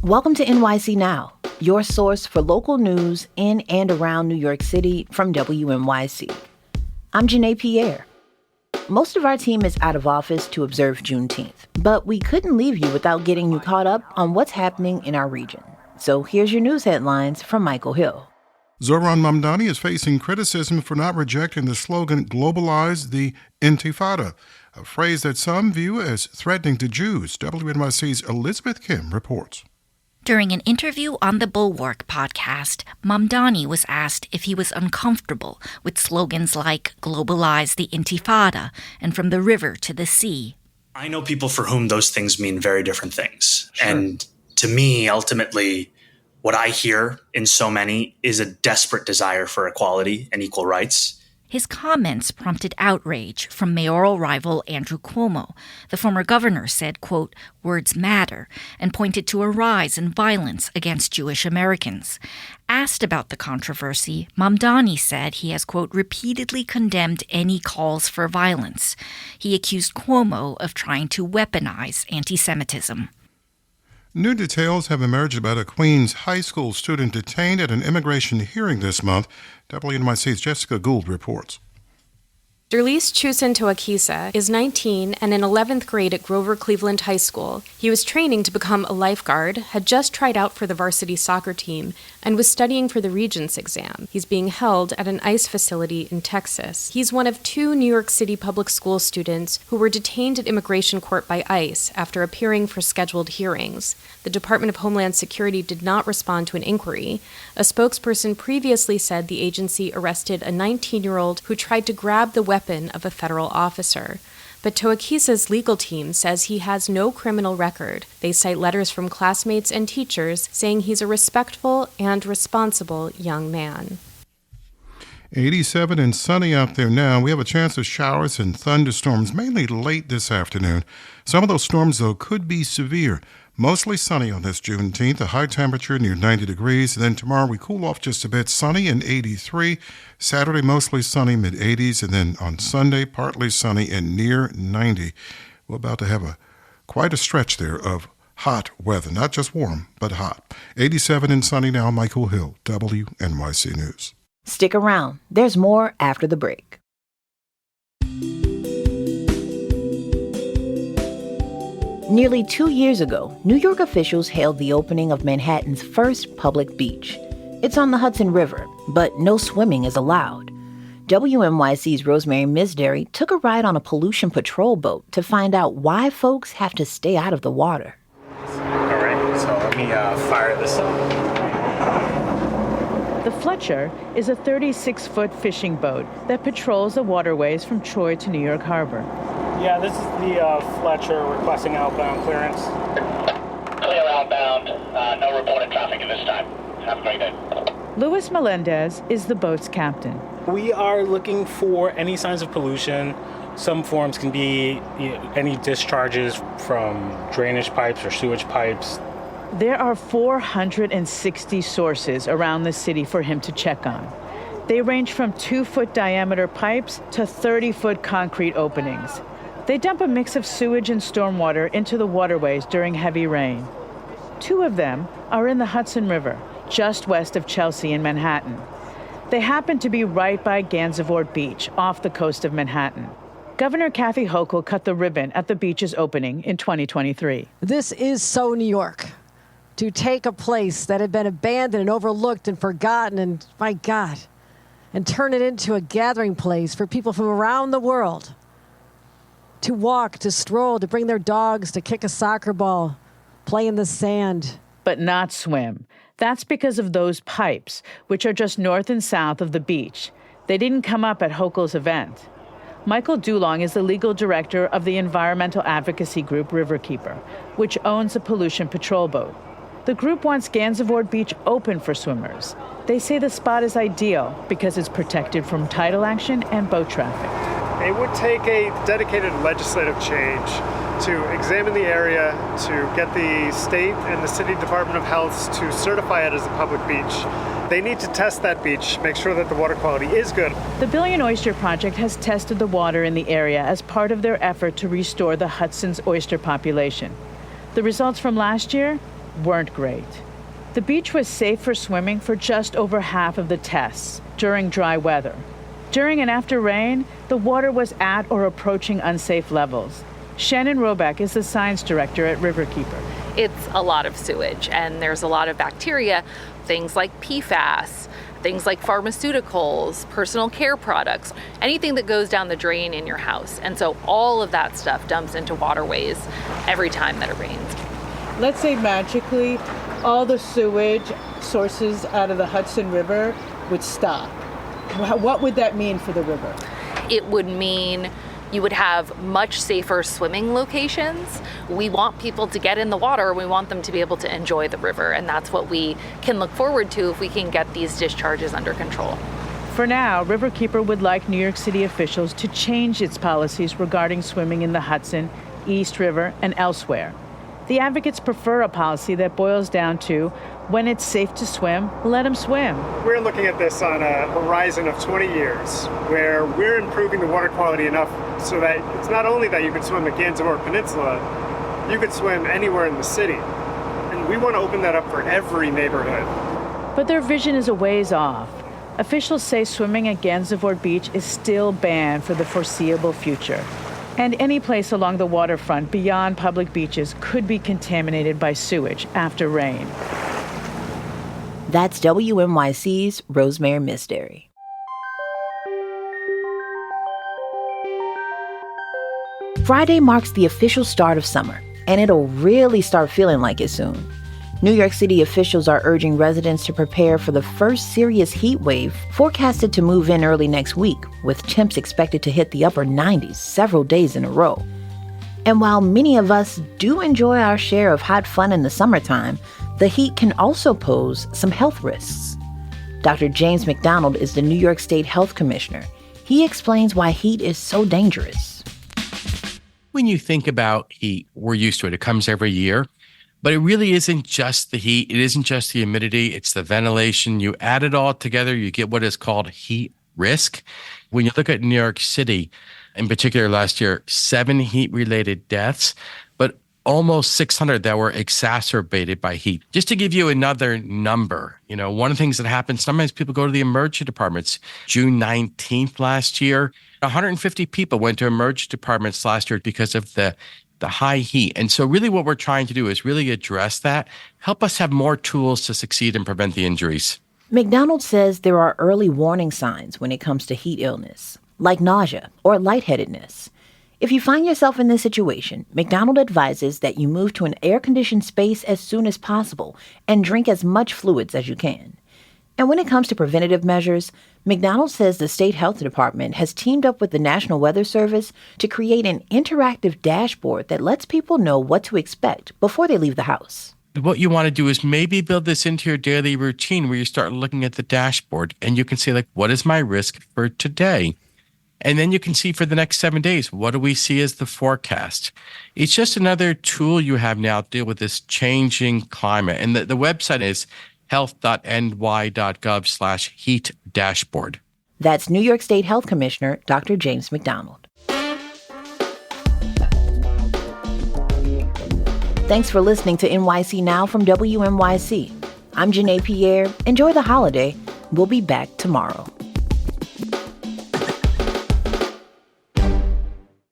Welcome to NYC Now, your source for local news in and around New York City from WNYC. I'm Janae Pierre. Most of our team is out of office to observe Juneteenth, but we couldn't leave you without getting you caught up on what's happening in our region. So here's your news headlines from Michael Hill. Zohran Mamdani is facing criticism for not rejecting the slogan, globalize the intifada, a phrase that some view as threatening to Jews. WNYC's Elizabeth Kim reports. During an interview on the Bulwark podcast, Mamdani was asked if he was uncomfortable with slogans like globalize the intifada and from the river to the sea. I know people for whom those things mean very different things. Sure. And to me, ultimately, what I hear in so many is a desperate desire for equality and equal rights. His comments prompted outrage from mayoral rival Andrew Cuomo. The former governor said, quote, words matter, and pointed to a rise in violence against Jewish Americans. Asked about the controversy, Mamdani said he has, quote, repeatedly condemned any calls for violence. He accused Cuomo of trying to weaponize anti-Semitism. New details have emerged about a Queens high school student detained at an immigration hearing this month. WNYC's Jessica Gould reports. Derlis Chusin Toaquiza is 19 and in 11th grade at Grover Cleveland High School. He was training to become a lifeguard, had just tried out for the varsity soccer team, and was studying for the Regents exam. He's being held at an ICE facility in Texas. He's one of 2 New York City public school students who were detained at immigration court by ICE after appearing for scheduled hearings. The Department of Homeland Security did not respond to an inquiry. A spokesperson previously said the agency arrested a 19-year-old who tried to grab the weapon of a federal officer. But Toaquiza's legal team says he has no criminal record. They cite letters from classmates and teachers saying he's a respectful and responsible young man. 87 and sunny out there now. We have a chance of showers and thunderstorms, mainly late this afternoon. Some of those storms, though, could be severe. Mostly sunny on this Juneteenth, a high temperature near 90 degrees. Then tomorrow we cool off just a bit, sunny and 83. Saturday, mostly sunny, mid-80s. And then on Sunday, partly sunny and near 90. We're about to have quite a stretch there of hot weather. Not just warm, but hot. 87 and sunny now. Michael Hill, WNYC News. Stick around. There's more after the break. Nearly 2 years ago, New York officials hailed the opening of Manhattan's first public beach. It's on the Hudson River, but no swimming is allowed. WNYC's Rosemary Midday took a ride on a pollution patrol boat to find out why folks have to stay out of the water. All right, so let me fire this up. The Fletcher is a 36-foot fishing boat that patrols the waterways from Troy to New York Harbor. Yeah, this is the Fletcher requesting outbound clearance. Clear outbound. No reported traffic at this time. Have a great day. Luis Melendez is the boat's captain. We are looking for any signs of pollution. Some forms can be any discharges from drainage pipes or sewage pipes. There are 460 sources around the city for him to check on. They range from 2-foot diameter pipes to 30-foot concrete openings. They dump a mix of sewage and stormwater into the waterways during heavy rain. 2 of them are in the Hudson River, just west of Chelsea in Manhattan. They happen to be right by Gansevoort Beach, off the coast of Manhattan. Governor Kathy Hochul cut the ribbon at the beach's opening in 2023. This is so New York. To take a place that had been abandoned and overlooked and forgotten and, my God, and turn it into a gathering place for people from around the world to walk, to stroll, to bring their dogs, to kick a soccer ball, play in the sand. But not swim. That's because of those pipes, which are just north and south of the beach. They didn't come up at Hochul's event. Michael Dulong is the legal director of the environmental advocacy group Riverkeeper, which owns a pollution patrol boat. The group wants Gansevoort Beach open for swimmers. They say the spot is ideal because it's protected from tidal action and boat traffic. It would take a dedicated legislative change to examine the area, to get the state and the city Department of Health to certify it as a public beach. They need to test that beach, make sure that the water quality is good. The Billion Oyster Project has tested the water in the area as part of their effort to restore the Hudson's oyster population. The results from last year? weren't great. The beach was safe for swimming for just over half of the tests during dry weather. During and after rain, the water was at or approaching unsafe levels. Shannon Roback is the science director at Riverkeeper. It's a lot of sewage, and there's a lot of bacteria, things like PFAS, things like pharmaceuticals, personal care products, anything that goes down the drain in your house. And so all of that stuff dumps into waterways every time that it rains. Let's say magically all the sewage sources out of the Hudson River would stop. What would that mean for the river? It would mean you would have much safer swimming locations. We want people to get in the water. We want them to be able to enjoy the river. And that's what we can look forward to if we can get these discharges under control. For now, Riverkeeper would like New York City officials to change its policies regarding swimming in the Hudson, East River, and elsewhere. The advocates prefer a policy that boils down to, when it's safe to swim, let them swim. We're looking at this on a horizon of 20 years, where we're improving the water quality enough so that it's not only that you can swim the Gansevoort Peninsula, you could swim anywhere in the city. And we want to open that up for every neighborhood. But their vision is a ways off. Officials say swimming at Gansevoort Beach is still banned for the foreseeable future. And any place along the waterfront beyond public beaches could be contaminated by sewage after rain. That's WNYC's Rosemary Midday. Friday marks the official start of summer, and it'll really start feeling like it soon. New York City officials are urging residents to prepare for the first serious heat wave, forecasted to move in early next week, with temps expected to hit the upper 90s several days in a row. And while many of us do enjoy our share of hot fun in the summertime, the heat can also pose some health risks. Dr. James McDonald is the New York State Health Commissioner. He explains why heat is so dangerous. When you think about heat, we're used to it. It comes every year. But it really isn't just the heat. It isn't just the humidity. It's the ventilation. You add it all together, you get what is called heat risk. When you look at New York City, in particular last year, 7 heat-related deaths, but almost 600 that were exacerbated by heat. Just to give you another number, one of the things that happens, sometimes people go to the emergency departments. June 19th last year, 150 people went to emergency departments last year because of the high heat. And so really what we're trying to do is really address that, help us have more tools to succeed and prevent the injuries. McDonald says there are early warning signs when it comes to heat illness, like nausea or lightheadedness. If you find yourself in this situation, McDonald advises that you move to an air-conditioned space as soon as possible and drink as much fluids as you can. And when it comes to preventative measures, McDonald says the State Health Department has teamed up with the National Weather Service to create an interactive dashboard that lets people know what to expect before they leave the house. What you want to do is maybe build this into your daily routine where you start looking at the dashboard and you can say, what is my risk for today? And then you can see for the next 7 days, what do we see as the forecast? It's just another tool you have now to deal with this changing climate. And the website is health.ny.gov/heat dashboard. That's New York State Health Commissioner Dr. James McDonald. Thanks for listening to NYC Now from WNYC. I'm Janae Pierre. Enjoy the holiday. We'll be back tomorrow.